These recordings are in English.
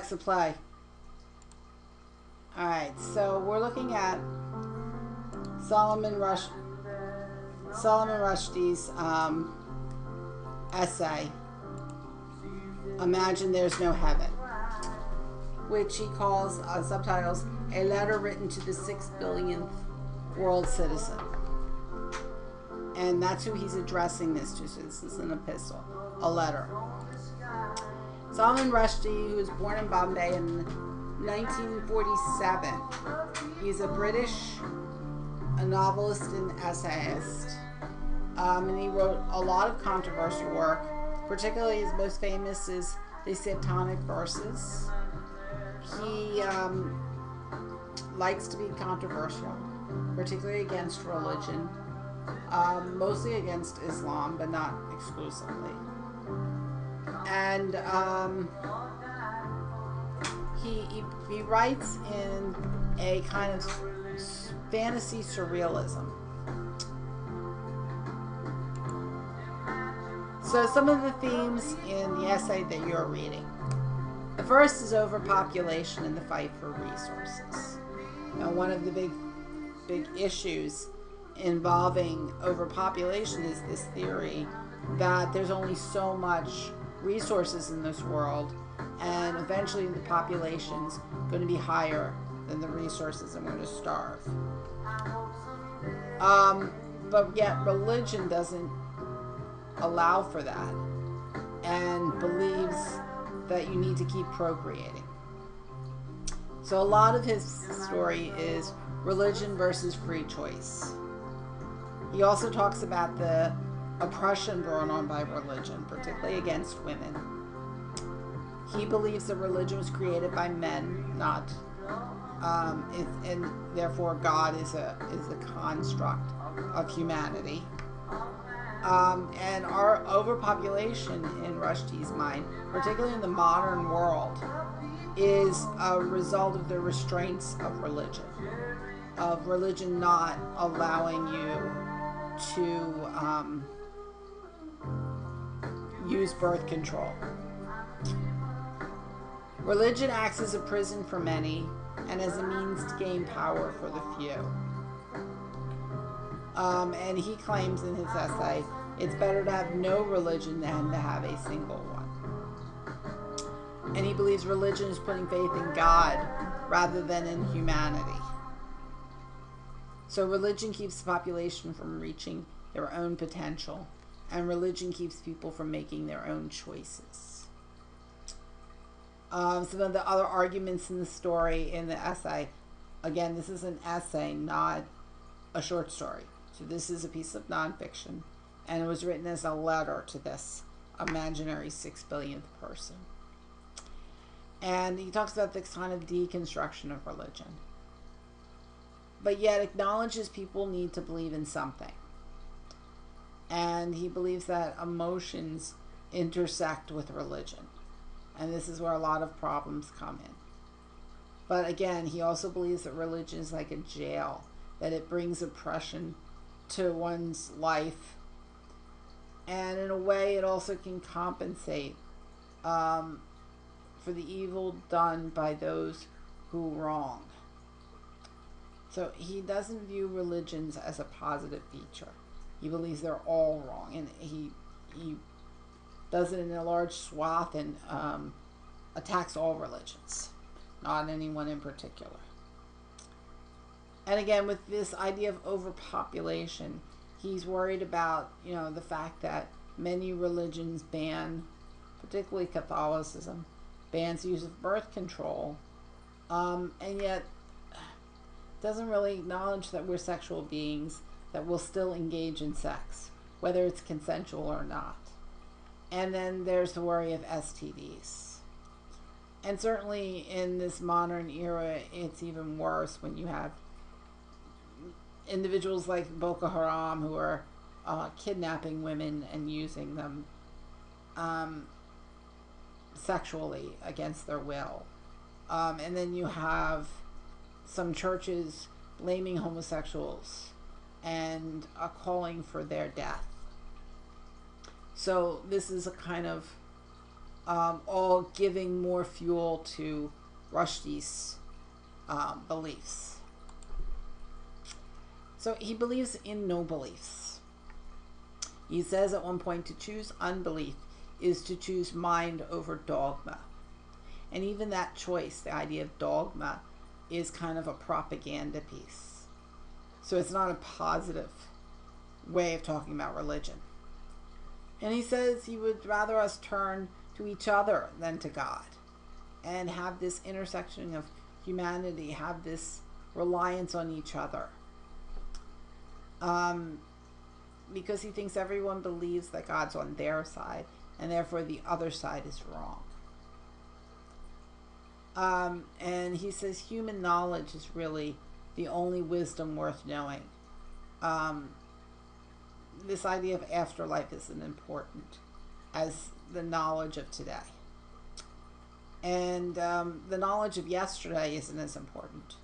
Supply. All right, so we're looking at Solomon Rush Solomon Rushdie's essay, "Imagine There's No Heaven," which he calls subtitles "A Letter Written to the 6 Billionth World Citizen," and that's who he's addressing this to. So this is an epistle, a letter. Solomon Rushdie, who was born in Bombay in 1947, he's a British novelist and essayist, and he wrote a lot of controversial work. Particularly, his most famous is the Satanic Verses. He likes to be controversial, particularly against religion, mostly against Islam, but not exclusively. And he writes in a kind of fantasy surrealism. So some of the themes in the essay that you're reading. The first is overpopulation and the fight for resources. Now, one of the big issues involving overpopulation is this theory that there's only so much resources in this world, and eventually the population's going to be higher than the resources and we're going to starve. But yet religion doesn't allow for that and believes that you need to keep procreating. So a lot of his story is religion versus free choice. He also talks about the oppression brought on by religion, particularly against women. He believes that religion was created by men, not, and therefore God is a construct of humanity. And our overpopulation in Rushdie's mind, particularly in the modern world, is a result of the restraints of religion not allowing you to use birth control. Religion acts as a prison for many and as a means to gain power for the few. And he claims in his essay, it's better to have no religion than to have a single one. And he believes religion is putting faith in God rather than in humanity. So religion keeps the population from reaching their own potential, and religion keeps people from making their own choices. Some of the other arguments in the story, in the essay, again, this is an essay, not a short story. So this is a piece of nonfiction, and it was written as a letter to this imaginary 6 billionth person. And he talks about this kind of deconstruction of religion, but yet acknowledges people need to believe in something. And he believes that emotions intersect with religion. And this is where a lot of problems come in. But again, he also believes that religion is like a jail, that it brings oppression to one's life. And in a way, it also can compensate for the evil done by those who wrong. So he doesn't view religions as a positive feature. He believes they're all wrong, and he does it in a large swath and attacks all religions, not anyone in particular. And again, with this idea of overpopulation, he's worried about, the fact that many religions ban, particularly Catholicism, bans the use of birth control, and yet doesn't really acknowledge that we're sexual beings that will still engage in sex, whether it's consensual or not. And then there's the worry of STDs. And certainly in this modern era, it's even worse when you have individuals like Boko Haram who are kidnapping women and using them sexually against their will. And then you have some churches blaming homosexuals and calling for their death. So this is a kind of all giving more fuel to Rushdie's beliefs. So he believes in no beliefs. He says at one point, to choose unbelief is to choose mind over dogma. And even that choice, the idea of dogma, is kind of a propaganda piece. So it's not a positive way of talking about religion. And he says he would rather us turn to each other than to God, and have this intersection of humanity, have this reliance on each other. Because he thinks everyone believes that God's on their side, and therefore the other side is wrong. And he says human knowledge is really the only wisdom worth knowing. This idea of afterlife isn't important as the knowledge of today. And the knowledge of yesterday isn't as important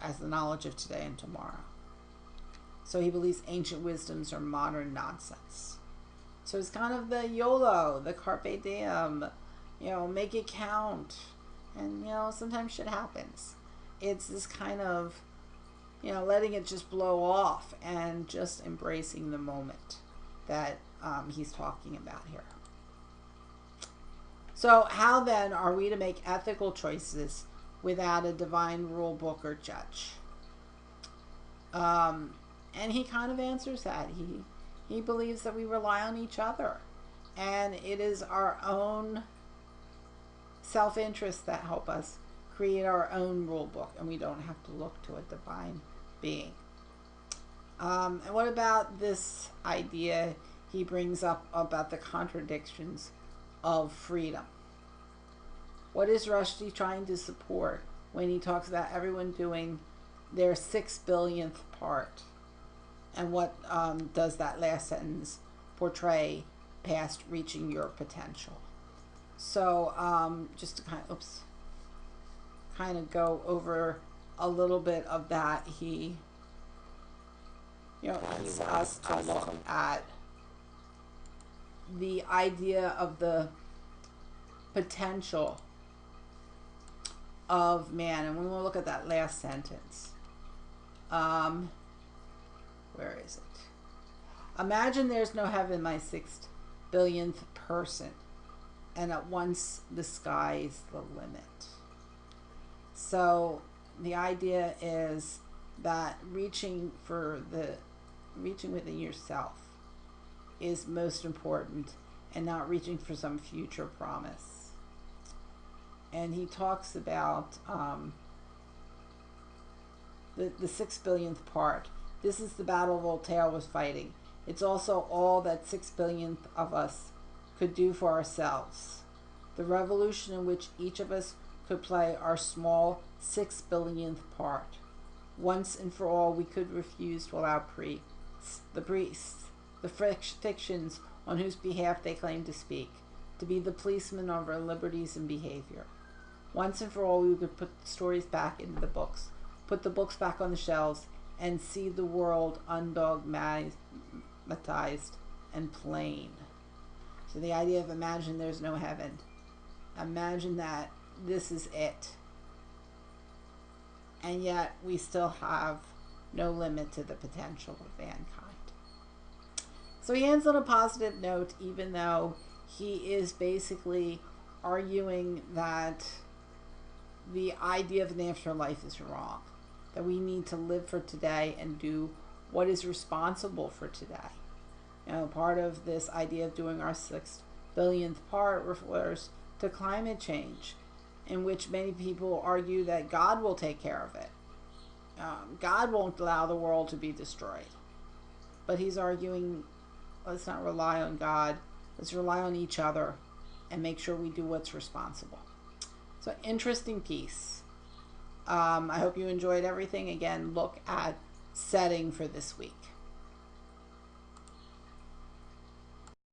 as the knowledge of today and tomorrow. So he believes ancient wisdoms are modern nonsense. So it's kind of the YOLO, the carpe diem, make it count. And, sometimes shit happens. It's this kind of, letting it just blow off and just embracing the moment that he's talking about here. So how then are we to make ethical choices without a divine rule book or judge? And he kind of answers that. He believes that we rely on each other. And it is our own self-interest that help us create our own rule book. And we don't have to look to a divine being. And what about this idea he brings up about the contradictions of freedom? What is Rushdie trying to support when he talks about everyone doing their 6 billionth part? And what does that last sentence portray past reaching your potential? So just to kind of go over a little bit of that, he wants us to look at the idea of the potential of man. And when we look at that last sentence, where is it? Imagine there's no heaven, my 6 billionth person, and at once the sky's the limit. So the idea is that reaching within yourself is most important, and not reaching for some future promise. And he talks about the 6 billionth part. This is the battle Voltaire was fighting. It's also all that 6 billionth of us could do for ourselves. The revolution in which each of us could play our small 6 billionth part. Once and for all, we could refuse to allow the priests, the fictions on whose behalf they claim to speak, to be the policemen of our liberties and behavior. Once and for all, we could put the stories back into the books, put the books back on the shelves, and see the world undogmatized and plain. So the idea of imagine there's no heaven. Imagine that this is it. And yet we still have no limit to the potential of mankind. So he ends on a positive note, even though he is basically arguing that the idea of an afterlife is wrong. That we need to live for today and do what is responsible for today. Part of this idea of doing our 6 billionth part refers to climate change, in which many people argue that God will take care of it. God won't allow the world to be destroyed. But he's arguing, let's not rely on God. Let's rely on each other and make sure we do what's responsible. So, interesting piece. I hope you enjoyed everything. Again, look at setting for this week.